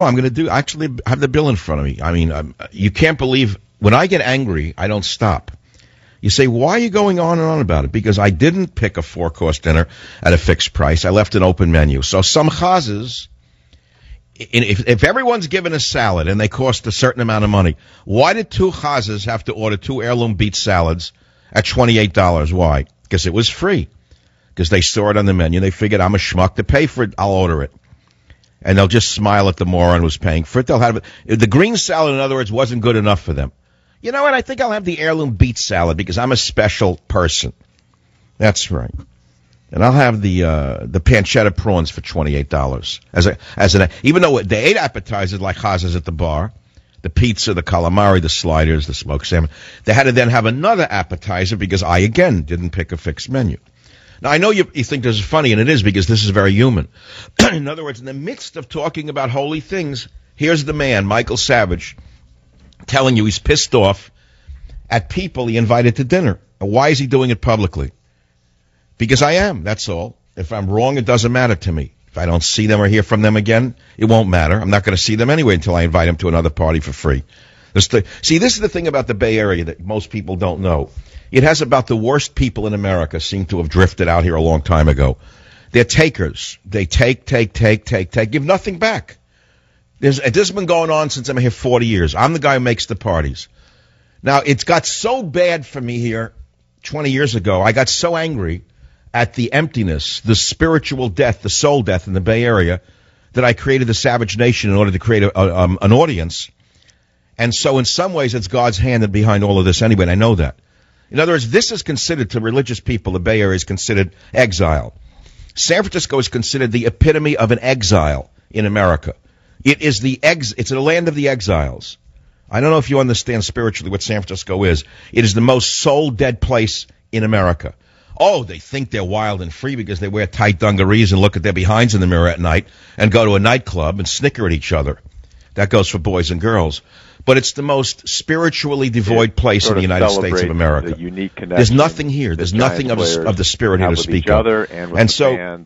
I'm going to do, actually have the bill in front of me. I mean, you can't believe, when I get angry, I don't stop. You say, why are you going on and on about it? Because I didn't pick a 4-course dinner at a fixed price. I left an open menu. So some chazes, if everyone's given a salad and they cost a certain amount of money, why did 2 chazes have to order 2 heirloom beet salads at $28? Why? Because it was free. Because they saw it on the menu. They figured, I'm a schmuck to pay for it. I'll order it. And they'll just smile at the moron who's paying for it. They'll have it. The green salad, in other words, wasn't good enough for them. You know what? I think I'll have the heirloom beet salad because I'm a special person. That's right. And I'll have the pancetta prawns for $28 even though they ate appetizers like chazas at the bar, the pizza, the calamari, the sliders, the smoked salmon. They had to then have another appetizer because I again didn't pick a fixed menu. Now I know you think this is funny, and it is because this is very human. In other words, in the midst of talking about holy things, here's the man, Michael Savage, telling you he's pissed off at people he invited to dinner. And why is he doing it publicly? Because I am, that's all. If I'm wrong, it doesn't matter to me. If I don't see them or hear from them again, it won't matter. I'm not going to see them anyway until I invite them to another party for free. See, this is the thing about the Bay Area that most people don't know. It has about the worst people in America seem to have drifted out here a long time ago. They're takers. They take, give nothing back. This has been going on since I'm here 40 years. I'm the guy who makes the parties. Now, it's got so bad for me here 20 years ago. I got so angry at the emptiness, the spiritual death, the soul death in the Bay Area that I created the Savage Nation in order to create an audience. And so in some ways, it's God's hand behind all of this anyway, and I know that. In other words, this is considered, to religious people, the Bay Area is considered exile. San Francisco is considered the epitome of an exile in America. It's the land of the exiles. I don't know if you understand spiritually what San Francisco is. It is the most soul-dead place in America. Oh, they think they're wild and free because they wear tight dungarees and look at their behinds in the mirror at night and go to a nightclub and snicker at each other. That goes for boys and girls. But it's the most spiritually devoid place in the United States of America. There's nothing here. There's nothing of the spirit here to speak of. And so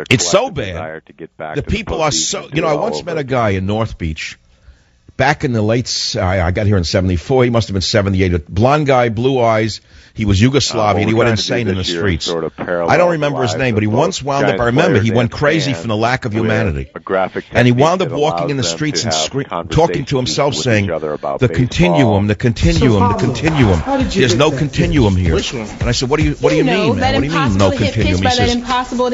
it's so bad. The people are so... I once met a guy in North Beach back in the late... I got here in 74. He must have been 78. A blonde guy, blue eyes. He was Yugoslavian. He went insane in the streets. I don't remember his name, but he once wound up... I remember he went crazy from the lack of humanity. And he wound up walking in the streets and talking to himself, saying, the continuum. There's no continuum here. And I said, what do you mean, man? What do you mean, no continuum? He says,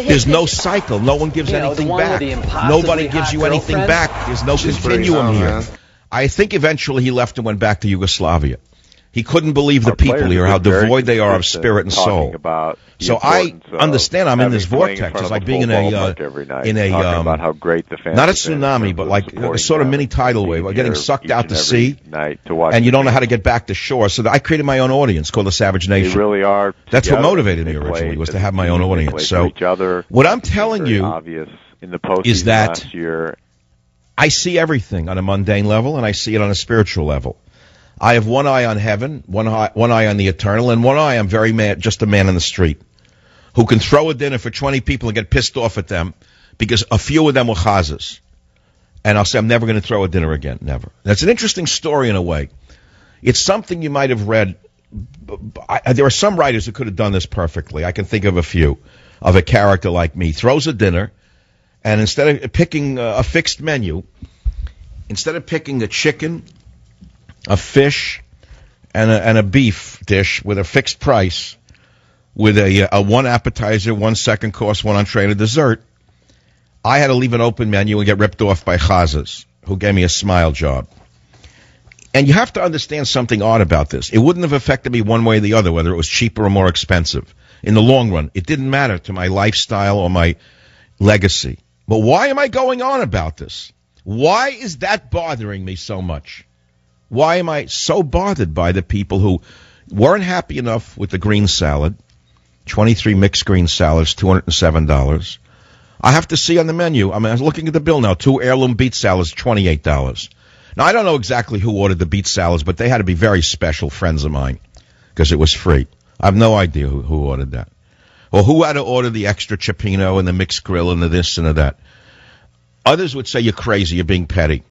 there's no cycle. No one gives anything back. Nobody gives you anything back. There's no continuum here. I think eventually he left and went back to Yugoslavia. He couldn't believe the people here, how devoid they are of spirit and soul. So I understand I'm in this vortex. It's like being in a not a tsunami, but like a sort of mini tidal wave, like getting sucked out to sea, and you don't know how to get back to shore. So I created my own audience called the Savage Nation. That's what motivated me originally, was to have my own audience. So what I'm telling you is that I see everything on a mundane level, and I see it on a spiritual level. I have one eye on heaven, one eye on the eternal, and one eye I'm very mad, just a man in the street who can throw a dinner for 20 people and get pissed off at them because a few of them were chazas. And I'll say, I'm never going to throw a dinner again, never. That's an interesting story in a way. It's something you might have read. There are some writers who could have done this perfectly. I can think of a few, of a character like me. Throws a dinner, and instead of picking a fixed menu, instead of picking a chicken, a fish, and a beef dish with a fixed price, with a one appetizer, one second course, one entree, and a dessert, I had to leave an open menu and get ripped off by chazas, who gave me a smile job. And you have to understand something odd about this. It wouldn't have affected me one way or the other, whether it was cheaper or more expensive. In the long run, it didn't matter to my lifestyle or my legacy. But why am I going on about this? Why is that bothering me so much? Why am I so bothered by the people who weren't happy enough with the green salad, 23 mixed green salads, $207. I have to see on the menu, I was looking at the bill now, 2 heirloom beet salads, $28. Now, I don't know exactly who ordered the beet salads, but they had to be very special friends of mine because it was free. I have no idea who ordered that. Or who had to order the extra cioppino and the mixed grill and the this and the that. Others would say you're crazy, you're being petty.